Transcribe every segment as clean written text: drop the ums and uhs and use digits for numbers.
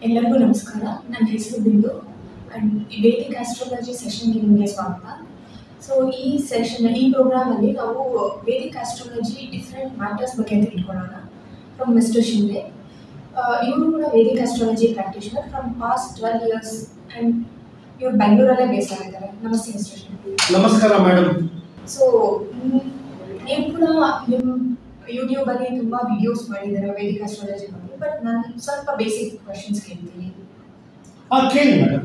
ಎಲ್ಲರಿಗೂ ನಮಸ್ಕಾರ. ನನ್ನ ಹೆಸರು ಬಿಂದು ಆ್ಯಂಡ್ ಈ ವೇದಿಕ್ ಆಸ್ಟ್ರಾಲಜಿ ಸೆಷನ್ಗೆ ನಿಮಗೆ ಸ್ವಾಗತ. ಸೊ ಈ ಪ್ರೋಗ್ರಾಮಲ್ಲಿ ನಾವು ವೇದಿಕ್ ಆಸ್ಟ್ರಾಲಜಿ ಡಿಫ್ರೆಂಟ್ ಮ್ಯಾಟರ್ಸ್ ಬಗ್ಗೆ ತಿಳ್ಕೊಳ್ಳೋಣ ಫ್ರಮ್ ಮಿಸ್ಟರ್ ಶಿಂದೆ. ಇವರು ಕೂಡ Vedic astrology practitioner from past 12 years and ಇವರು ಬೆಂಗಳೂರಲ್ಲೇ ಬೇಸ್ ಆಗಿದ್ದಾರೆ. ನಮಸ್ತೆ ಮಿಸ್ಟರ್ ಶಿಂದೆ. ನಮಸ್ಕಾರ ಮೇಡಮ್. ಸೊ ನೀವು ಕೂಡ ನಿಮ್ಮ ಯೂಟ್ಯೂಬಲ್ಲಿ ತುಂಬ ವಿಡಿಯೋಸ್ ಮಾಡಿದ್ದಾರೆ ವೇದಿಕ್ ಆಸ್ಟ್ರಾಲಜಿ ಬಗ್ಗೆ, ಬಟ್ ನಾನು ಸ್ವಲ್ಪ ಬೇಸಿಕ್ ಕ್ವಶನ್ಸ್ ಕೇಳ್ತೀನಿ. ಕೇಳಿ ಮೇಡಮ್.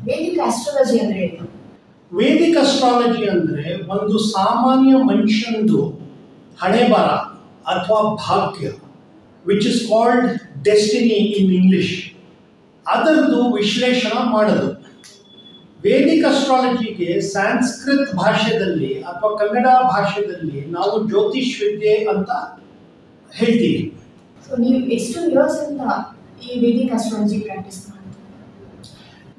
ವೇದಿಕ್ ಆಸ್ಟ್ರಾಲಜಿ ಅಂದರೆ ಏನು? ವೇದಿಕ್ ಅಸ್ಟ್ರಾಲಜಿ ಅಂದರೆ ಒಂದು ಸಾಮಾನ್ಯ ಮನುಷ್ಯನದು ಹಣೆಬರ ಅಥವಾ ಭಾಗ್ಯ, which is called destiny in English, ಅದರದ್ದು ವಿಶ್ಲೇಷಣೆ ಮಾಡೋದು. ವೇದಿಕ್ ಅಸ್ಟ್ರಾಲಜಿಗೆ ಸಂಸ್ಕೃತ ಭಾಷೆಯಲ್ಲಿ ಅಥವಾ ಕನ್ನಡ ಭಾಷೆಯಲ್ಲಿ ನಾವು ಜ್ಯೋತಿಷ್ ವಿದ್ಯೆ ಅಂತ ಹೇಳ್ತೀವಿ. ಸೊ ನೀವು ಎಷ್ಟು ಇಯರ್ಸ್ ಅಂತ ಈ ವೇದಿಕ್ ಅಸ್ಟ್ರಾಲಜಿ ಪ್ರಾಕ್ಟೀಸ್ ಮಾಡ್ತೀವಿ?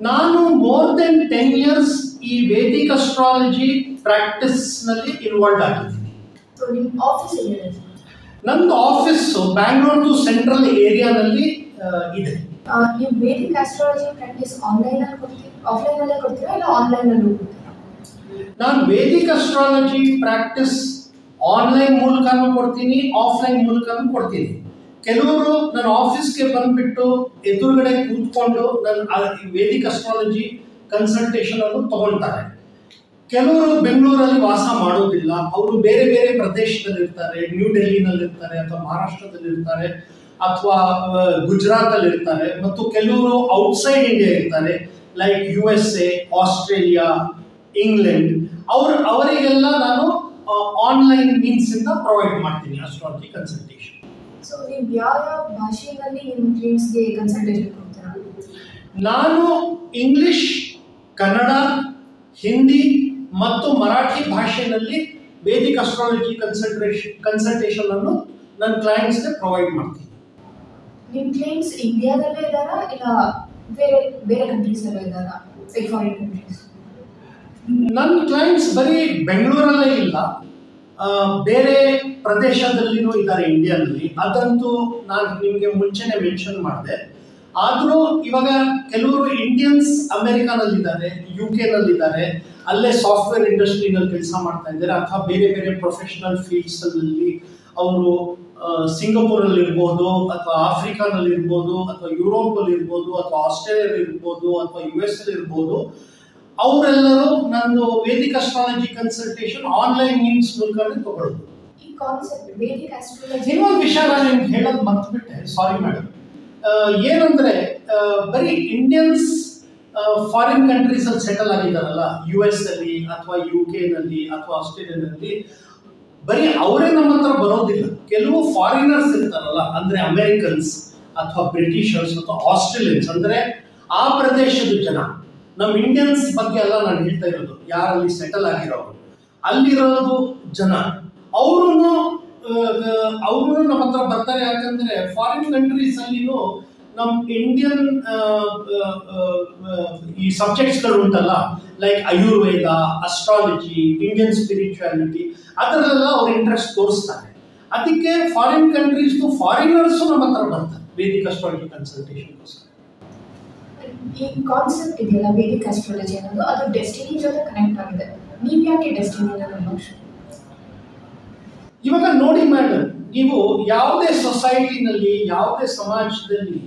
ನಾನು ಮೋರ್ ದೆನ್ 10 years ಈ ವೇದಿಕ್ ಅಸ್ಟ್ರಾಲಜಿ ಪ್ರಾಕ್ಟೀಸ್ನಲ್ಲಿ ಇನ್ವಾಲ್ವ್ ಆಗಿದ್ದೀನಿ. ಸೊ ನಿಮ್ಮ ಆಫೀಸ್ ಎಲ್ಲಿದೆ? ನಂದು ಆಫೀಸು ಬ್ಯಾಂಗ್ಳೂರ್ದು ಸೆಂಟ್ರಲ್ ಏರಿಯಾನಲ್ಲಿ ಇದೆ. ನೀವು ವೇದಿಕ್ ಆಸ್ಟ್ರಾಲಜಿ ಪ್ರಾಕ್ಟೀಸ್ ಆನ್ಲೈನಲ್ಲಿ ಕೊಡ್ತೀವಿ, ಆಫ್ಲೈನಲ್ಲೇ ಕೊಡ್ತೀರಾ ಇಲ್ಲ ಆನ್ಲೈನಲ್ಲೂ ಕೊಡ್ತೀರಾ? ನಾನು ವೇದಿಕ್ ಅಸ್ಟ್ರಾಲಜಿ ಪ್ರಾಕ್ಟೀಸ್ ಆನ್ಲೈನ್ ಮೂಲಕನೂ ಕೊಡ್ತೀನಿ, ಆಫ್ಲೈನ್ ಮೂಲಕನೂ ಕೊಡ್ತೀನಿ. ಕೆಲವರು ನನ್ನ ಆಫೀಸ್ಗೆ ಬಂದುಬಿಟ್ಟು ಎದುರುಗಡೆ ಕೂತ್ಕೊಂಡು ನನ್ನ ವೇದಿಕ್ ಅಸ್ಟ್ರಾಲಜಿ ಕನ್ಸಲ್ಟೇಷನ್ ಅನ್ನು ತಗೊಳ್ತಾರೆ. ಕೆಲವರು ಬೆಂಗಳೂರಲ್ಲಿ ವಾಸ ಮಾಡೋದಿಲ್ಲ, ಅವರು ಬೇರೆ ಬೇರೆ ಪ್ರದೇಶದಲ್ಲಿರ್ತಾರೆ, ನ್ಯೂ ಡೆಲ್ಲಿನಲ್ಲಿರ್ತಾರೆ ಅಥವಾ ಮಹಾರಾಷ್ಟ್ರದಲ್ಲಿರ್ತಾರೆ ಅಥವಾ ಗುಜರಾತಲ್ಲಿ ಇರ್ತಾರೆ, ಮತ್ತು ಕೆಲವರು ಔಟ್ಸೈಡ್ ಇಂಡಿಯಾ ಇರ್ತಾರೆ, ಲೈಕ್ USA, ಆಸ್ಟ್ರೇಲಿಯಾ, ಇಂಗ್ಲೆಂಡ್. ಅವರಿಗೆಲ್ಲ ನಾನು ಆನ್ಲೈನ್ ಮೀನ್ಸಿಂದ ಪ್ರೊವೈಡ್ ಮಾಡ್ತೀನಿ ಅಸ್ಟ್ರಾಲಜಿ ಕನ್ಸಲ್ಟೇಷನ್. ಸೊ ನೀವು ಯಾವ ಭಾಷೆಯಲ್ಲಿ ನಿಮ್ಮ ಕ್ಲೈಂಟ್ಸ್ಗೆ ಕನ್ಸಲ್ಟೇಷನ್ ಕೊಡ್ತೀರಾ? ನಾನು ಇಂಗ್ಲಿಷ್, ಕನ್ನಡ, ಹಿಂದಿ ಮತ್ತು ಮರಾಠಿ ಭಾಷೆಯಲ್ಲಿ ವೇದಿಕ್ ಅಸ್ಟ್ರಾಲಜಿ ಕನ್ಸಲ್ಟೇಷನ್ ಅನ್ನು ನನ್ನ ಕ್ಲೈಂಟ್ಸ್ಗೆ ಪ್ರೊವೈಡ್ ಮಾಡ್ತೀನಿ. ನಿಮ್ಮ ಕ್ಲೈಂಟ್ಸ್ ಇಂಡಿಯಾದಲ್ಲೇ ಇದ್ದಾರಾ ಇಲ್ಲ ಬೇರೆ ಬೇರೆ ಕಂಟ್ರೀಸಲ್ಲೇ ಇದ್ದಾರಾ, ಲೈಕ್ ಫಾರಿನ್ ಕಂಟ್ರೀಸ್? ನನ್ನ ಕ್ಲೈಂಟ್ಸ್ ಬರೀ ಬೆಂಗಳೂರಲ್ಲೇ ಇಲ್ಲ, ಬೇರೆ ಪ್ರದೇಶದಲ್ಲಿನೂ ಇದ್ದಾರೆ ಇಂಡಿಯಾದಲ್ಲಿ. ಅದಂತೂ ನಾನು ನಿಮಗೆ ಮುಂಚೆನೆ ಮೆನ್ಷನ್ ಮಾಡಿದೆ. ಆದರೂ ಇವಾಗ ಕೆಲವರು ಇಂಡಿಯನ್ಸ್ ಅಮೆರಿಕಾನಲ್ಲಿದ್ದಾರೆ, UK-ನಲ್ಲಿದ್ದಾರೆ, ಅಲ್ಲೇ ಸಾಫ್ಟ್ವೇರ್ ಇಂಡಸ್ಟ್ರಿನಲ್ಲಿ ಕೆಲಸ ಮಾಡ್ತಾ ಇದ್ದಾರೆ, ಅಥವಾ ಬೇರೆ ಬೇರೆ ಪ್ರೊಫೆಷನಲ್ ಫೀಲ್ಡ್ಸಲ್ಲಿ ಅವರು ಸಿಂಗಪೂರಲ್ಲಿ ಇರ್ಬೋದು, ಅಥವಾ ಆಫ್ರಿಕಾನಲ್ಲಿ ಇರ್ಬೋದು, ಅಥವಾ ಯುರೋಪಲ್ಲಿ ಇರ್ಬೋದು, ಅಥವಾ ಆಸ್ಟ್ರೇಲಿಯಲ್ಲಿ ಇರ್ಬೋದು, ಅಥವಾ US ಇರ್ಬೋದು. ಅವರೆಲ್ಲರೂ ನಂದು Vedic astrology consultation online means ಮೂಲಕನೇ ತಗೊಳ್ಳೋದು. ಈ ಕಾನ್ಸೆಪ್ಟ್ ವೇದಿಕ್ ಆಸ್ಟ್ರಾಲಜಿ ಇನ್ನೊಂದು ವಿಷಯ ನಾನು ನಿಮ್ಗೆ ಹೇಳೋದು ಮರ್ತುಬಿಟ್ಟೆ, ಸಾರಿ ಮೇಡಮ್. ಏನಂದ್ರೆ ಬರೀ ಇಂಡಿಯನ್ಸ್ ಫಾರಿನ್ ಕಂಟ್ರೀಸಲ್ಲಿ ಸೆಟಲ್ ಆಗಿದ್ದಾರಲ್ಲ, US ಅಲ್ಲಿ ಅಥವಾ UK-ನಲ್ಲಿ ಅಥವಾ ಆಸ್ಟ್ರೇಲಿಯಾದಲ್ಲಿ, ಬರೀ ಅವರೇ ನಮ್ಮ ಹತ್ರ ಬರೋದಿಲ್ಲ. ಕೆಲವು ಫಾರಿನರ್ಸ್ ಇರ್ತಾರಲ್ಲ, ಅಂದ್ರೆ ಅಮೆರಿಕನ್ಸ್ ಅಥವಾ ಬ್ರಿಟಿಷರ್ಸ್ ಅಥವಾ ಆಸ್ಟ್ರೇಲಿಯನ್ಸ್, ಅಂದ್ರೆ ಆ ಪ್ರದೇಶದ ಜನ. ನಮ್ಮ ಇಂಡಿಯನ್ಸ್ ಬಗ್ಗೆ ಎಲ್ಲ ನಾನು ಹೇಳ್ತಾ ಇರೋದು, ಯಾರಲ್ಲಿ ಸೆಟಲ್ ಆಗಿರೋರು, ಅಲ್ಲಿರೋದು ಜನ, ಅವರು ನಮ್ಮ ಹತ್ರ ಬರ್ತಾರೆ. ಯಾಕಂದ್ರೆ ಫಾರಿನ್ ಕಂಟ್ರೀಸ್ ಅಲ್ಲಿನೂ ನಮ್ಮ ಇಂಡಿಯನ್ ಈ ಸಬ್ಜೆಕ್ಟ್ಸ್ಗಳು ಉಂಟಲ್ಲ, like Ayurveda, astrology, Indian spirituality, ಅದರಲ್ಲೆಲ್ಲ ಅವ್ರ ಇಂಟ್ರೆಸ್ಟ್ ತೋರಿಸ್ತಾರೆ. ಅದಕ್ಕೆ ಫಾರಿನ್ ಕಂಟ್ರೀಸ್ದು ಫಾರಿನರ್ಸು ನಮ್ಮ ಹತ್ರ ಬರ್ತಾರೆ ವೇದಿಕ್ ಅಸ್ಟ್ರಾಲಜಿ ಕನ್ಸಲ್ಟೇಷನ್ಗೋಸ್ಕರ. ಈ ಕಾನ್ಸೆಪ್ಟ್ ಇದೆಯಲ್ಲ ವೇದಿಕ್ ಆಸ್ಟ್ರಾಲಜಿ ಅನ್ನೋದು, ಅದು ಡೆಸ್ಟಿನಿ ಜೊತೆ ಕನೆಕ್ಟ್ ಆಗಿದೆ. ನೀವು ಯಾಕೆ ಡೆಸ್ಟಿನಿನ ನಂಬಬೇಕು? ಇವಾಗ ನೋಡಿ ಮೇಡಮ್, ನೀವು ಯಾವುದೇ ಸೊಸೈಟಿನಲ್ಲಿ, ಯಾವುದೇ ಸಮಾಜದಲ್ಲಿ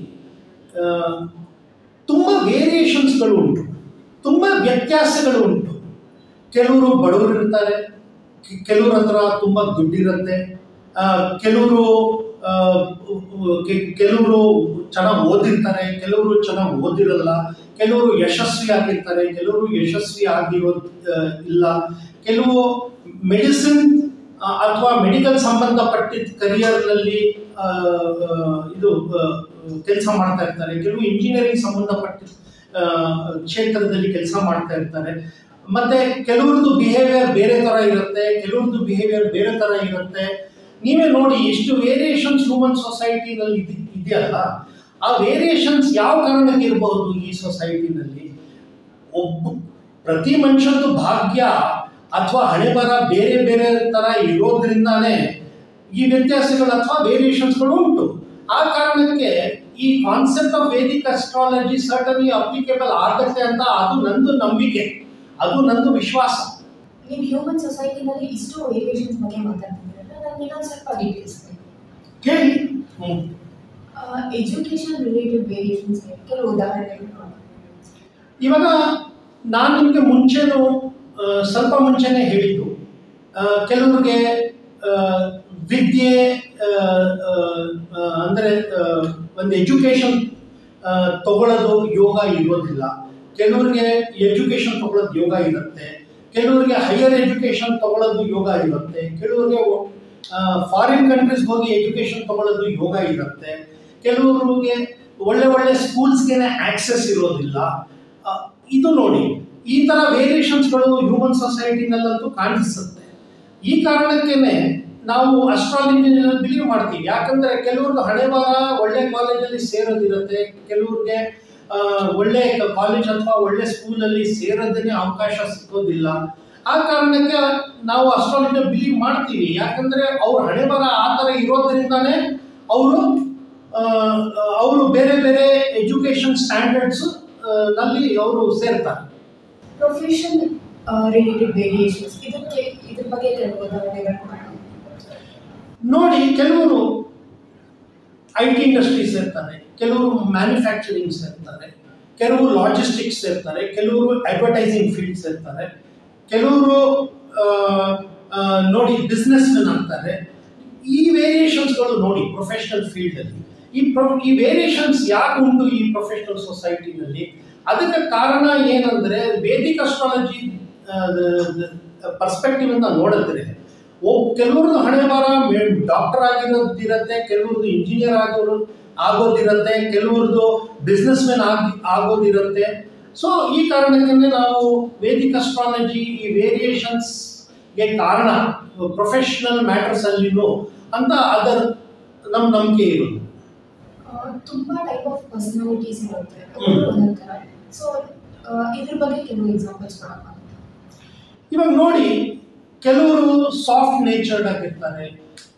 ತುಂಬ ವೇರಿಯೇಷನ್ಸ್ಗಳು ಉಂಟು, ತುಂಬ ವ್ಯತ್ಯಾಸಗಳು ಉಂಟು. ಕೆಲವರು ಬಡವರು ಇರ್ತಾರೆ, ಕೆಲವ್ರ ಹತ್ರ ತುಂಬ ದುಡ್ಡಿರುತ್ತೆ, ಕೆಲವರು ಚೆನ್ನಾಗಿ ಓದಿರ್ತಾರೆ, ಕೆಲವರು ಚೆನ್ನಾಗಿ ಓದಿರಲ್ಲ, ಕೆಲವರು ಯಶಸ್ವಿ ಆಗಿರ್ತಾರೆ, ಕೆಲವರು ಯಶಸ್ವಿ ಆಗಿರೋದು ಇಲ್ಲ, ಕೆಲವು ಮೆಡಿಸಿನ್ ಅಥವಾ ಮೆಡಿಕಲ್ ಸಂಬಂಧಪಟ್ಟಿದ್ದ ಕರಿಯರ್ನಲ್ಲಿ ಇದು ಕೆಲಸ ಮಾಡ್ತಾ ಇರ್ತಾರೆ, ಕೆಲವು ಇಂಜಿನಿಯರಿಂಗ್ ಸಂಬಂಧಪಟ್ಟ ಕ್ಷೇತ್ರದಲ್ಲಿ ಕೆಲಸ ಮಾಡ್ತಾ ಇರ್ತಾರೆ. ಮತ್ತೆ ಕೆಲವ್ರದ್ದು ಬಿಹೇವಿಯರ್ ಬೇರೆ ಥರ ಇರುತ್ತೆ, ಕೆಲವ್ರದ್ದು ಬಿಹೇವಿಯರ್ ಬೇರೆ ಥರ ಇರುತ್ತೆ. ನೀವೇ ನೋಡಿ ಎಷ್ಟು ವೇರಿಯೇಷನ್ಸ್ ಹ್ಯೂಮನ್ ಸೊಸೈಟಿನಲ್ಲಿ ಇದೆಯಲ್ಲ, ಆ ವೇರಿಯೇಷನ್ಸ್ ಯಾವ ಕಾರಣಕ್ಕೆ ಇರಬಹುದು ಈ ಸೊಸೈಟಿನಲ್ಲಿ? ಪ್ರತಿ ಮನುಷ್ಯನದು ಭಾಗ್ಯ ಅಥವಾ ಹಣೆಬರ ಬೇರೆ ಬೇರೆ ಥರ ಇರೋದ್ರಿಂದಾನೇ ಈ ವ್ಯತ್ಯಾಸಗಳು ಅಥವಾ ವೇರಿಯೇಷನ್ಸ್ಗಳು ಉಂಟು. ಆ ಕಾರಣಕ್ಕೆ ಈ concept of Vedic astrology certainly applicable ಆಗುತ್ತೆ ಅಂತ ಅದು ನಂದು ನಂಬಿಕೆ, ಅದು ನಂದು ವಿಶ್ವಾಸ. ನೀವು ಹ್ಯೂಮನ್ ಸೊಸೈಟಿನಲ್ಲಿ ಇಷ್ಟು ವೇರಿಯೇಷನ್ಸ್ ಬಗ್ಗೆ ಮಾತಾಡ್ತಿದ್ದೀರಲ್ಲ, ನನಗೆ ಇನ್ನೊಂದು ಸ್ವಲ್ಪ ಡೀಟೇಲ್ಸ್ ಕೇಳಿ. ಎಜುಕೇಶನ್ ರಿಲೇಟೆಡ್ ವೇರಿಯೇಷನ್ಸ್ ಕೆಲವು ಉದಾಹರಣೆಗಳು. ಇವಾಗ ನಾನು ನಿಮಗೆ ಮುಂಚೆನೂ ಸ್ವಲ್ಪ ಮುಂಚೆನೇ ಹೇಳಿದ್ದು, ಕೆಲವ್ರಿಗೆ ವಿದ್ಯೆ ಅಂದರೆ ಒಂದು ಎಜುಕೇಷನ್ ತಗೊಳ್ಳೋದು ಯೋಗ ಇರೋದಿಲ್ಲ, ಕೆಲವ್ರಿಗೆ ಎಜುಕೇಷನ್ ತಗೊಳ್ಳೋದು ಯೋಗ ಇರುತ್ತೆ, ಕೆಲವ್ರಿಗೆ ಹೈಯರ್ ಎಜುಕೇಷನ್ ತಗೊಳ್ಳೋದು ಯೋಗ ಇರುತ್ತೆ, ಕೆಲವ್ರಿಗೆ ಫಾರಿನ್ ಕಂಟ್ರೀಸ್ಗೆ ಹೋಗಿ ಎಜುಕೇಷನ್ ತಗೊಳ್ಳೋದು ಯೋಗ ಇರುತ್ತೆ, ಕೆಲವ್ರಿಗೆ ಒಳ್ಳೆ ಒಳ್ಳೆ ಸ್ಕೂಲ್ಸ್ಗೆ ಆಕ್ಸೆಸ್ ಇರೋದಿಲ್ಲ. ಇದು ನೋಡಿ, ಈ ಥರ ವೇರಿಯೇಷನ್ಸ್ಗಳು ಹ್ಯೂಮನ್ ಸೊಸೈಟಿನಲ್ಲಂತೂ ಕಾಣಿಸುತ್ತೆ. ಈ ಕಾರಣಕ್ಕೇ ನಾವು ಅಸ್ಟ್ರಾಲಜಿನಲ್ಲಿ ಬಿಲೀವ್ ಮಾಡ್ತೀವಿ. ಯಾಕಂದರೆ ಕೆಲವ್ರಿಗೆ ಹಣೆ ಬಾರ ಒಳ್ಳೆ ಕಾಲೇಜಲ್ಲಿ ಸೇರೋದಿರುತ್ತೆ, ಕೆಲವ್ರಿಗೆ ಒಳ್ಳೆ ಕಾಲೇಜ್ ಅಥವಾ ಒಳ್ಳೆ ಸ್ಕೂಲಲ್ಲಿ ಸೇರೋದೇ ಅವಕಾಶ ಸಿಗೋದಿಲ್ಲ. ಆ ಕಾರಣಕ್ಕೆ ನಾವು ಅಸ್ಟ್ರಾಲಜಿನ ಬಿಲೀವ್ ಮಾಡ್ತೀವಿ. ಯಾಕಂದರೆ ಅವ್ರ ಹಣೆ ಬಾರ ಆ ಥರ ಇರೋದ್ರಿಂದಾನೇ ಅವರು ಬೇರೆ ಬೇರೆ ಎಜುಕೇಷನ್ ಸ್ಟ್ಯಾಂಡರ್ಡ್ಸ್ ನಲ್ಲಿ ಅವರು ಸೇರ್ತಾರೆ. ಪ್ರೊಫೆಷನ್ ರಿಲೇಟೆಡ್ ವೇರಿಯೇಷನ್ಸ್, ಇದ್ರ ಬಗ್ಗೆ ಕೆಲವು ಉದಾಹರಣೆಗಳು ನೋಡಿ. ಕೆಲವರು IT ಇಂಡಸ್ಟ್ರಿ ಸೇರ್ತಾರೆ, ಕೆಲವರು ಮ್ಯಾನುಫ್ಯಾಕ್ಚರಿಂಗ್ ಸೇರ್ತಾರೆ, ಕೆಲವರು ಲಾಜಿಸ್ಟಿಕ್ಸ್ ಸೇರ್ತಾರೆ, ಕೆಲವರು ಅಡ್ವರ್ಟೈಸಿಂಗ್ ಫೀಲ್ಡ್ ಸೇರ್ತಾರೆ, ಕೆಲವರು ನೋಡಿ ಬಿಸ್ನೆಸ್ ಮೆನ್ ಆಗ್ತಾರೆ. ಈ ವೇರಿಯೇಷನ್ಸ್ಗಳು ನೋಡಿ ಪ್ರೊಫೆಷನಲ್ ಫೀಲ್ಡಲ್ಲಿ ಈ ವೇರಿಯೇಷನ್ಸ್ ಯಾಕೆ ಉಂಟು ಈ ಪ್ರೊಫೆಷನಲ್ ಸೊಸೈಟಿನಲ್ಲಿ? ಅದಕ್ಕೆ ಕಾರಣ ಏನಂದರೆ ವೇದಿಕ್ ಅಸ್ಟ್ರಾಲಜಿ ಪರ್ಸ್ಪೆಕ್ಟಿವ್ ಇಂದ ನೋಡಿದ್ರೆ ಕೆಲವ್ರದ್ದು ಹಣೆ ಬಾರ ಡಾಕ್ಟರ್ ಆಗಿರೋದಿರುತ್ತೆ, ಕೆಲವ್ರದ್ದು ಇಂಜಿನಿಯರ್ ಆಗೋದಿರುತ್ತೆ, ಕೆಲವ್ರದ್ದು ಬಿಸ್ನೆಸ್ ಮೆನ್ ಆಗೋದಿರುತ್ತೆ. ಸೊ ಈ ಕಾರಣಕ್ಕೆ ನಾವು ವೇದಿಕ್ ಅಸ್ಟ್ರಾಲಜಿ ಈ ವೇರಿಯೇಷನ್ಸ್ಗೆ ಕಾರಣ ಪ್ರೊಫೆಷನಲ್ ಮ್ಯಾಟರ್ಸ್ ಅಲ್ಲಿನೂ ಅಂತ ಅದರ ನಮ್ಮ ನಂಬಿಕೆ ಇರೋದು. ತುಂಬಾ ಟೈಪ್ ಆಫ್ ಪರ್ಸನಾಲಿಟೀಸ್ ಇರುತ್ತೆ. ಸೊ ಇದ್ರ ಬಗ್ಗೆ ಕೆಲವು ಎಕ್ಸಾಂಪಲ್ಸ್ ಕೊಡೋಣ. ಇವಾಗ ನೋಡಿ, ಕೆಲವರು ಸಾಫ್ಟ್ ನೇಚರ್ಡ್ ಆಗಿರ್ತಾರೆ,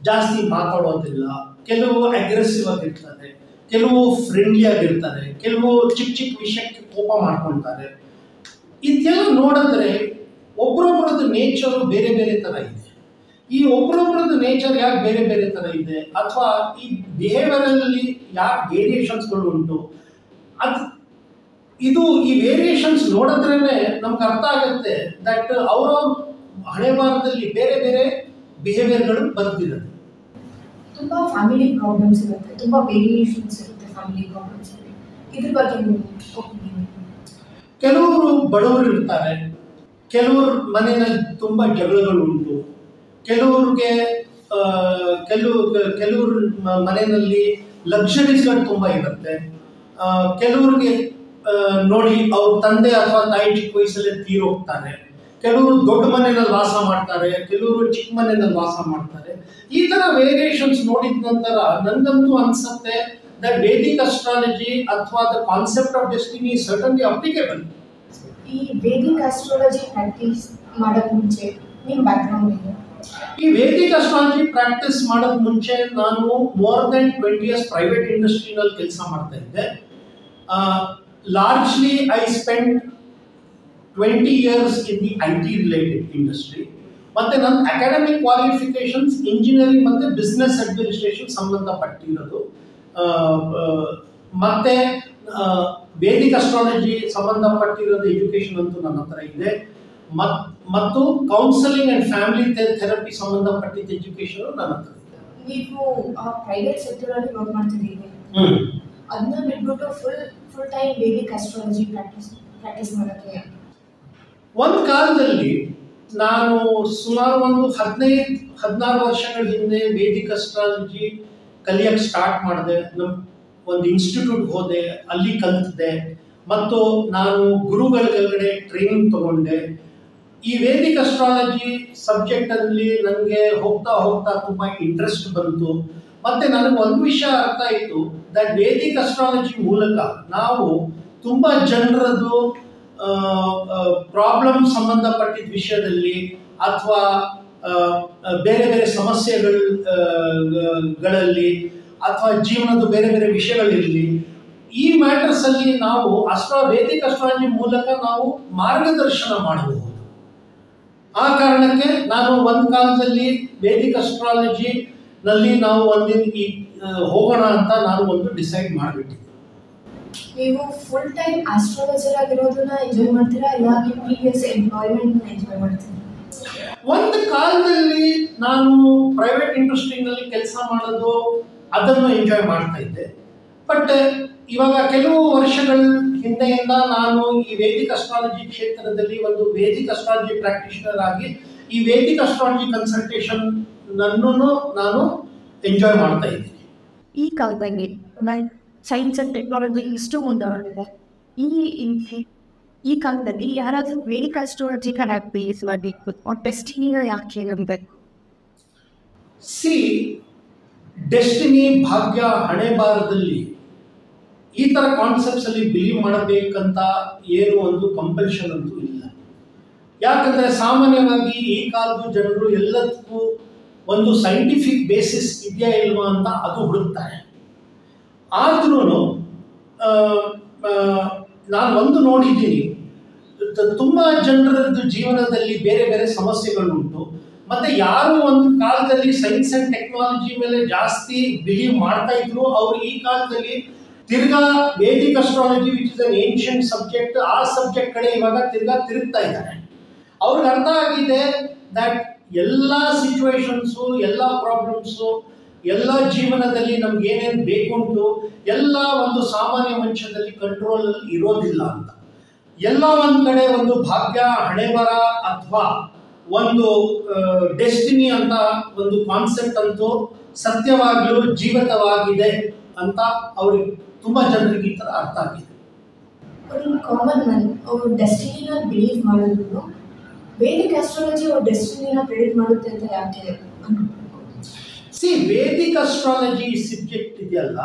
ಜಾಸ್ತಿ ಮಾತಾಡೋದಿಲ್ಲ, ಕೆಲವು ಅಗ್ರೆಸಿವ್ ಆಗಿರ್ತಾರೆ, ಕೆಲವು ಫ್ರೆಂಡ್ಲಿ ಆಗಿರ್ತಾರೆ, ಕೆಲವು ಚಿಕ್ಕ ಚಿಕ್ಕ ವಿಷಯಕ್ಕೆ ಕೋಪ ಮಾಡ್ಕೊಳ್ತಾರೆ. ಇದೆಲ್ಲ ನೋಡಿದ್ರೆ ಒಬ್ರೊಬ್ರದ್ದು ನೇಚರು ಬೇರೆ ಬೇರೆ ಥರ ಇದೆ. ಈ ಒಬ್ರೊಬ್ರದ್ದು ನೇಚರ್ ಯಾಕೆ ಬೇರೆ ಬೇರೆ ಥರ ಇದೆ ಅಥವಾ ಈ ಬಿಹೇವಿಯರಲ್ಲಿ ಯಾಕೆ ವೇರಿಯೇಷನ್ಸ್ಗಳು ಉಂಟು, ಈ ವೇರಿಯೇಷನ್ಸ್ ನೋಡಿದ್ರೇ ನಮ್ಗೆ ಅರ್ಥ ಆಗುತ್ತೆ ದಟ್ ಅವರವ್ರ ಹಣೆ ಬಾರದಲ್ಲಿ ಬೇರೆ ಬೇರೆ ಬಿಹೇವಿಯರ್ಗಳು ಬರ್ತಿರುತ್ತೆ. ತುಂಬ ಫ್ಯಾಮಿಲಿ ಪ್ರಾಬ್ಲಮ್ಸ್ ಇರುತ್ತೆ, ತುಂಬ ವೇರಿಯೇಷನ್ಸ್ ಇರುತ್ತೆ ಫ್ಯಾಮಿಲಿ ಪ್ರಾಬ್ಲಮ್ಸ್. ಇದ್ರ ಬಗ್ಗೆ ಕೆಲವರು ಬಡವರು ಇರ್ತಾರೆ, ಕೆಲವ್ರ ಮನೆಯಲ್ಲಿ ತುಂಬ ಜಗಳಗಳು ಉಂಟು, ಕೆಲವ್ರಿಗೆ ಕೆಲವ್ರ ಮನೆಯಲ್ಲಿ ಲಕ್ಸುರೀಸ್ಗಳು ತುಂಬ ಇರುತ್ತೆ, ಕೆಲವ್ರಿಗೆ ನೋಡಿ ಅವ್ರ ತಂದೆ ಅಥವಾ ತಾಯಿ ಚಿಕ್ಕ ವಯಸ್ಸಲ್ಲೇ ತೀರೋಗ್ತಾರೆ, ಕೆಲವರು ದೊಡ್ಡ ಮನೆಯಲ್ಲಿ ವಾಸ ಮಾಡ್ತಾರೆ, ಕೆಲವರು ಚಿಕ್ಕ ಮನೆಯಲ್ಲಿ ವಾಸ ಮಾಡ್ತಾರೆ. ಈ ಥರ ವೇರಿಯೇಷನ್ಸ್ ನೋಡಿದ ನಂತರ ನನಗಂತೂ ಅನ್ಸುತ್ತೆ ದಟ್ ವೇದಿಕ್ ಅಸ್ಟ್ರಾಲಜಿ ಅಥವಾ the concept of destiny certainly applicable. ಈ ವೇದಿಕ್ ಅಸ್ಟ್ರಾಲಜಿ ಪ್ರಾಕ್ಟೀಸ್ ಮಾಡೋಕ್ಕೆ ಮುಂಚೆ ನಿಮ್ಮ ಬ್ಯಾಕ್ಗ್ರೌಂಡ್ ಇದೆ? ಈ ವೇದಿಕ್ ಅಸ್ಟ್ರಾಲಜಿ ಪ್ರಾಕ್ಟೀಸ್ ಮಾಡೋದು ಮುಂಚೆ ನಾನು ಮೋರ್ ದೆನ್ 20 years ಪ್ರೈವೇಟ್ ಇಂಡಸ್ಟ್ರಿನಲ್ಲಿ ಕೆಲಸ ಮಾಡ್ತಾ ಇದ್ದೆ. Largely I spend 20 years in the IT related industry. ಮತ್ತು ನನ್ನ ಅಕಾಡೆಮಿಕ್ ಕ್ವಾಲಿಫಿಕೇಷನ್ಸ್ ಇಂಜಿನಿಯರಿಂಗ್ ಮತ್ತು ಬಿಸ್ನೆಸ್ ಅಡ್ಮಿನಿಸ್ಟ್ರೇಷನ್ ಸಂಬಂಧಪಟ್ಟಿರೋದು. ಮತ್ತು ವೇದಿಕ್ ಅಸ್ಟ್ರಾಲಜಿ ಸಂಬಂಧಪಟ್ಟಿರೋದು ಎಜುಕೇಷನ್ ಅಂತೂ ನನ್ನ ಹತ್ರ ಇದೆ. ಮತ್ತು ಕೌನ್ಸಲಿಂಗ್ ಆ್ಯಂಡ್ ಫ್ಯಾಮಿಲಿ ಥೆರಪಿ ಸಂಬಂಧಪಟ್ಟಿದ್ದ ಎಜುಕೇಷನ್ ನನ್ನ ಹತ್ರ ಇದೆ. ನೀವು ಪ್ರೈವೇಟ್ ಸೆಕ್ಟರಲ್ಲಿ ವರ್ಕ್ ಮಾಡ್ತಿದ್ದೀರಿ, ಅದನ್ನ ಬಿಟ್ಬಿಟ್ಟು full time Vedic astrology practice ಮಾಡೋಕ್ಕೆ ಒಂದು ಕಾಲದಲ್ಲಿ ನಾನು ಸುಮಾರು ಒಂದು 15-16 ವರ್ಷಗಳ ಹಿಂದೆ ವೇದಿಕ್ ಅಸ್ಟ್ರಾಲಜಿ ಕಲಿಯೋಕ್ಕೆ ಸ್ಟಾರ್ಟ್ ಮಾಡಿದೆ. ಒಂದು ಇನ್ಸ್ಟಿಟ್ಯೂಟ್ಗೆ ಹೋದೆ, ಅಲ್ಲಿ ಕಲಿತಿದ್ದೆ ಮತ್ತು ನಾನು ಗುರುಗಳ ಕೆಳಗಡೆ ಟ್ರೈನಿಂಗ್ ತಗೊಂಡೆ. ಈ ವೇದಿಕ್ ಅಸ್ಟ್ರಾಲಜಿ ಸಬ್ಜೆಕ್ಟಲ್ಲಿ ನನಗೆ ಹೋಗ್ತಾ ಹೋಗ್ತಾ ತುಂಬ ಇಂಟ್ರೆಸ್ಟ್ ಬಂತು. ಮತ್ತು ನನಗೆ ಒಂದು ವಿಷಯ ಅರ್ಥ ಆಯಿತು ದಟ್ ವೇದಿಕ್ ಅಸ್ಟ್ರಾಲಜಿ ಮೂಲಕ ನಾವು ತುಂಬ ಜನರದ್ದು ಪ್ರಾಬ್ಲಮ್ ಸಂಬಂಧಪಟ್ಟಿದ್ದ ವಿಷಯದಲ್ಲಿ ಅಥವಾ ಬೇರೆ ಬೇರೆ ಸಮಸ್ಯೆಗಳಲ್ಲಿ ಅಥವಾ ಜೀವನದ ಬೇರೆ ಬೇರೆ ವಿಷಯಗಳಿರಲಿ, ಈ ಮ್ಯಾಟರ್ಸ್ ಅಲ್ಲಿ ನಾವು ವೇದಿಕ್ ಅಸ್ಟ್ರಾಲಜಿ ಮೂಲಕ ನಾವು ಮಾರ್ಗದರ್ಶನ ಮಾಡಬಹುದು. ಆ ಕಾರಣಕ್ಕೆ ನಾನು ಒಂದು ಕಾಲದಲ್ಲಿ ವೇದಿಕ್ ಅಸ್ಟ್ರಾಲಜಿ ನಲ್ಲಿ ನಾವು ಹೋಗೋಣ ಅಂತ ನಾನು ಒಂದು ಡಿಸೈಡ್ ಮಾಡಿಬಿಟ್ಟಿದ್ದೆ. ನೀವು ಫುಲ್ ಟೈಮ್ ಆಸ್ಟ್ರಾಲಜರ್ ಆಗಿರೋದನ್ನ ಎಂಜಾಯ್ ಮಾಡ್ತೀರಾ, ಇಲ್ಲ ಪ್ರೀವಿಯಸ್ ಎಂಪ್ಲಾಯ್ಮೆಂಟ್ ಎಂಜಾಯ್ ಮಾಡ್ತೀರಾ? ಒಂದು ಕಾಲದಲ್ಲಿ ನಾನು ಪ್ರೈವೇಟ್ ಇಂಡಸ್ಟ್ರಿನಲ್ಲಿ ಕೆಲಸ ಮಾಡೋದು ಅದನ್ನು ಎಂಜಾಯ್ ಮಾಡ್ತಾ ಇದ್ದೆ. ಬಟ್ ಇವಾಗ ಕೆಲವು ವರ್ಷಗಳ ಹಿಂದೆಯಿಂದ ನಾನು ಈ ವೇದಿಕ್ ಅಸ್ಟ್ರಾಲಜಿ ಕ್ಷೇತ್ರದಲ್ಲಿ ಒಂದು ವೇದಿಕ್ ಅಸ್ಟ್ರಾಲಜಿ ಪ್ರಾಕ್ಟೀಷನರ್ ಆಗಿ ಈ ವೇದಿಕ್ ಅಸ್ಟ್ರಾಲಜಿ ಕನ್ಸಲ್ಟೇಷನ್ ನನ್ನನ್ನು ನಾನು ಎಂಜಾಯ್ ಮಾಡ್ತಾ ಇದ್ದೀನಿ. ಈ ಕಾಲದಲ್ಲಿ ಸೈನ್ಸ್ ಅಂಡ್ ಟೆಕ್ನಾಲಜಿ ಇಷ್ಟು ಮುಂದುವರೆದಿದೆ. ಈ ಕಾಲದಲ್ಲಿ ಯಾರಾದರೂ ವೇದಿಕ್ ಅಸ್ಟ್ರಾಲಜಿ ಬೇಸ್ ಮಾಡಬೇಕು, ಡೆಸ್ಟಿನಿನ ಯಾಕೆ ಇರಬೇಕು? ಡೆಸ್ಟಿನಿ, ಭಾಗ್ಯ, ಹಣೆ ಬಾರದಲ್ಲಿ ಈ ಥರ ಕಾನ್ಸೆಪ್ಟ್ಸ್ ಅಲ್ಲಿ ಬಿಲೀವ್ ಮಾಡಬೇಕಂತ ಏನು ಒಂದು ಕಂಪಲ್ಷನ್ ಅಂತೂ ಇಲ್ಲ. ಯಾಕಂದರೆ ಸಾಮಾನ್ಯವಾಗಿ ಈ ಕಾಲದ ಜನರು ಎಲ್ಲದಕ್ಕೂ ಒಂದು ಸೈಂಟಿಫಿಕ್ ಬೇಸಿಸ್ ಇದೆಯಾ ಇಲ್ವಾ ಅಂತ ಅದು ಹುಡುಕ್ತಾರೆ. ಆದ್ರೂ ನಾನು ಒಂದು ನೋಡಿದ್ದೀನಿ, ತುಂಬ ಜನರದ್ದು ಜೀವನದಲ್ಲಿ ಬೇರೆ ಬೇರೆ ಸಮಸ್ಯೆಗಳುಂಟು. ಮತ್ತು ಯಾರು ಒಂದು ಕಾಲದಲ್ಲಿ ಸೈನ್ಸ್ ಆ್ಯಂಡ್ ಟೆಕ್ನಾಲಜಿ ಮೇಲೆ ಜಾಸ್ತಿ ಬಿಲೀವ್ ಮಾಡ್ತಾ ಇದ್ರು, ಅವರು ಈ ಕಾಲದಲ್ಲಿ ತಿರ್ಗಾ Vedic astrology which is an ancient subject, ಆ ಸಬ್ಜೆಕ್ಟ್ ಕಡೆ ಇವಾಗ ತಿರುಗ್ತಾ ಇದ್ದಾರೆ. ಅವ್ರಿಗೆ ಅರ್ಥ ಆಗಿದೆ ದಟ್ ಎಲ್ಲ ಸಿಚುವೇಶನ್ಸು, ಎಲ್ಲ ಪ್ರಾಬ್ಲಮ್ಸು, ಎಲ್ಲ ಜೀವನದಲ್ಲಿ ನಮ್ಗೆ ಏನೇನು ಬೇಕುಂಟು ಎಲ್ಲ ಒಂದು ಸಾಮಾನ್ಯ ಮನುಷ್ಯದಲ್ಲಿ ಕಂಟ್ರೋಲಲ್ಲಿ ಇರೋದಿಲ್ಲ ಅಂತ. ಎಲ್ಲ ಒಂದು ಕಡೆ ಒಂದು ಭಾಗ್ಯ, ಹಣೆಬರ ಅಥವಾ ಒಂದು ಡೆಸ್ಟಿನಿ ಅಂತ ಒಂದು ಕಾನ್ಸೆಪ್ಟ್ ಅಂತೂ ಸತ್ಯವಾಗಲೂ ಜೀವಿತವಾಗಿದೆ ಅಂತ ಅವ್ರಿಗೆ ತುಂಬ ಜನರಿಗೆ ಈ ಥರ ಅರ್ಥ ಆಗಿದೆ. ಒಂದು ಕಾಮನ್ ಮ್ಯಾನ್ ಅವರು ಡೆಸ್ಟಿನಿನ ಬಿಲೀವ್ ಮಾಡಿದ್ರು, ವೇದಿಕ್ ಆಸ್ಟ್ರಾಲಜಿ ಅವ್ರ ಡೆಸ್ಟಿನಿನ ಪ್ರೆಡಿಕ್ಟ್ ಮಾಡುತ್ತೆ ಅಂತ ಯಾಕೆ? ವೇದಿಕ್ ಅಸ್ಟ್ರಾಲಜಿ ಸಬ್ಜೆಕ್ಟ್ ಇದೆಯಲ್ಲ,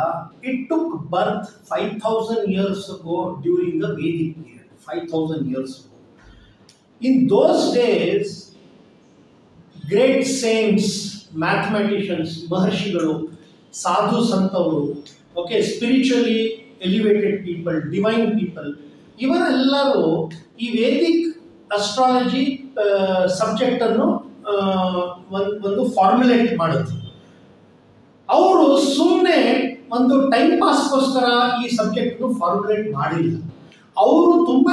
it took birth 5000 years ago during the Vedic period. 5000 years ago. In those days, great saints, mathematicians, ಮಹರ್ಷಿಗಳು, ಸಾಧು ಸಂತವರು, spiritually elevated people, divine people, ಇವರೆಲ್ಲರೂ ಈ ವೇದಿಕ್ ಅಸ್ಟ್ರಾಲಜಿ ಸಬ್ಜೆಕ್ಟನ್ನು ಒಂದು ಫಾರ್ಮುಲೇಟ್ ಮಾಡಿದ್ರು. ಅವರು ಸುಮ್ಮನೆ ಒಂದು ಟೈಮ್ ಪಾಸ್ಗೋಸ್ಕರ ಈ ಸಬ್ಜೆಕ್ಟ್ನು ಫಾರ್ಮುಲೇಟ್ ಮಾಡಿಲ್ಲ. ಅವರು ತುಂಬ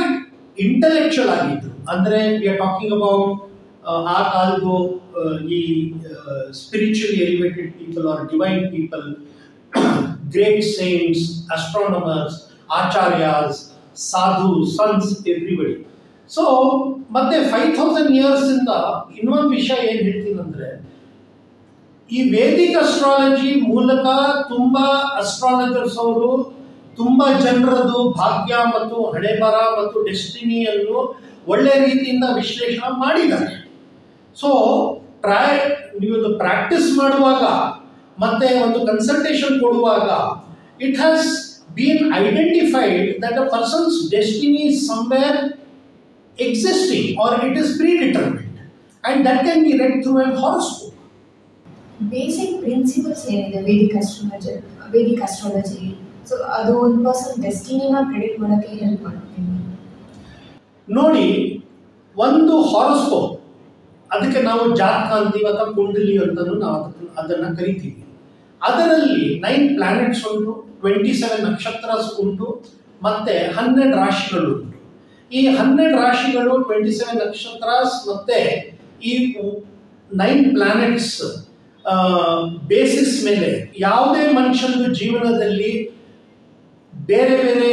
ಇಂಟೆಲೆಕ್ಚುಯಲ್ ಆಗಿದ್ರು. ಅಂದರೆ ವಿ ಆರ್ ಟಾಕಿಂಗ್ ಅಬೌಟ್ ಆ ಕಾಲದ್ದು ಈ spiritually elevated people or divine people, great saints, astronomers, ಆಚಾರ್ಯಾಸ್, ಸಾಧು, ಸನ್ಸ್, ಎವ್ರಿಬಡಿ. ಸೊ ಮತ್ತೆ 5000 years ಇಂದ ಇನ್ನೊಂದು ವಿಷಯ ಏನು ಹೇಳ್ತೀನಿ ಅಂದರೆ, ಈ ವೇದಿಕ್ ಅಸ್ಟ್ರಾಲಜಿ ಮೂಲಕ ತುಂಬ ಅಸ್ಟ್ರಾಲಜರ್ಸ್ ಅವರು ತುಂಬ ಜನರದು ಭಾಗ್ಯ ಮತ್ತು ಹಣೆಬರ ಮತ್ತು ಡೆಸ್ಟಿನಿಯನ್ನು ಒಳ್ಳೆ ರೀತಿಯಿಂದ ವಿಶ್ಲೇಷಣೆ ಮಾಡಿದ್ದಾರೆ. ಸೊ ನೀವು ಪ್ರಾಕ್ಟೀಸ್ ಮಾಡುವಾಗ ಮತ್ತೆ ಒಂದು ಕನ್ಸಲ್ಟೇಷನ್ ಕೊಡುವಾಗ it has been identified that a persons destiny is somewhere existing or it is predetermined and that can be read through an horoscope. Basic principles ಏನಿದೆ ವೇದಿಕ್ ಅಸ್ಟ್ರಾಲಜಿ, ಸೊ ಅದು ಒಂದು person ಡೆಸ್ಟಿನಿನ predict ಮಾಡೋಕ್ಕೆ help ಮಾಡುತ್ತೆ. ನೋಡಿ, ಒಂದು horoscope, ಅದಕ್ಕೆ ನಾವು ಜಾತಕ ಅಂತೀವಿ ಅಥವಾ ಕುಂಡಲಿ ಅಂತಲೂ ನಾವು ಅದನ್ನು ಕರಿತೀವಿ. ಅದರಲ್ಲಿ 9 ಪ್ಲಾನೆಟ್ಸ್ ಉಂಟು, 27 ನಕ್ಷತ್ರಸ್ ಉಂಟು, ಮತ್ತು 12 ರಾಶಿಗಳು ಉಂಟು. ಈ 12 ರಾಶಿಗಳು, 27 ನಕ್ಷತ್ರಾಸ್ ಮತ್ತೆ ಈ 9 ಪ್ಲಾನೆಟ್ಸ್ ಬೇಸಿಸ್ ಮೇಲೆ ಯಾವುದೇ ಮನುಷ್ಯನ ಜೀವನದಲ್ಲಿ ಬೇರೆ ಬೇರೆ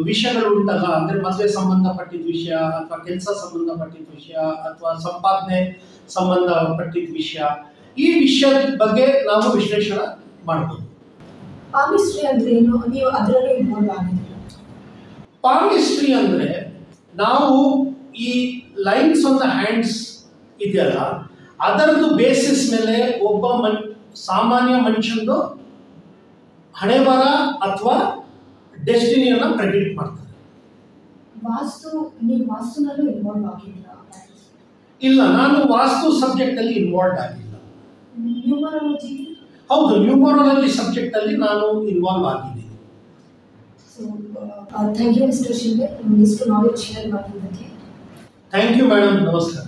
ವಿಷಯಗಳು ಉಂಟಲ್ಲ, ಅಂದರೆ ಮದುವೆ ಸಂಬಂಧಪಟ್ಟಿದ್ದ ವಿಷಯ ಅಥವಾ ಕೆಲಸ ಸಂಬಂಧಪಟ್ಟಿದ್ದ ವಿಷಯ ಅಥವಾ ಸಂಪಾದನೆ ಸಂಬಂಧಪಟ್ಟಿದ್ದ ವಿಷಯ, ಈ ವಿಷಯದ ಬಗ್ಗೆ ನಾವು ವಿಶ್ಲೇಷಣೆ ಮಾಡ್ಬೋದು. ಪಾಮಿಸ್ಟ್ರಿ ಅಂದ್ರೆ ಏನು? ನೀವು ಅದರಲ್ಲೂ ಇನ್ವಾಲ್ವ್ ಆಗಿದ್ದೀರಾ? ಪಾಮಿಸ್ಟ್ರಿ ಅಂದರೆ ನಾವು ಈ ಲೈನ್ಸ್ ಆನ್ ದ ಹ್ಯಾಂಡ್ಸ್ ಇದೆಯಲ್ಲ, ಅದರದ್ದು ಬೇಸಿಸ್ ಮೇಲೆ ಒಬ್ಬ ಸಾಮಾನ್ಯ ಮನುಷ್ಯಂದು ಹಣೆಬರ ಅಥವಾ ಡೆಸ್ಟಿನಿಯನ್ನು ಪ್ರೆಡಿಕ್ಟ್ ಮಾಡ್ತಾರೆ. ನೀವು ವಾಸ್ತುನಲ್ಲೂ ಇನ್ವಾಲ್ವ್ ಆಗಿದ್ದೀರಾ? ಇಲ್ಲ, ನಾನು ವಾಸ್ತು ಸಬ್ಜೆಕ್ಟಲ್ಲಿ ಇನ್ವಾಲ್ವ್ ಆಗಿಲ್ಲ. ನ್ಯೂಮರಾಲಜಿ? ಹೌದು, ನ್ಯೂಮರಾಲಜಿ ಸಬ್ಜೆಕ್ಟಲ್ಲಿ ನಾನು ಇನ್ವಾಲ್ವ್ ಆಗಿದ್ದೀನಿ. So thank you Mister Shinde, ನಿಮ್ಗೆ ಇಷ್ಟು ನಾಲೆಜ್ ಶೇರ್ ಮಾಡಿದ್ದಕ್ಕೆ. ಥ್ಯಾಂಕ್ ಯು ಮೇಡಮ್, ನಮಸ್ಕಾರ.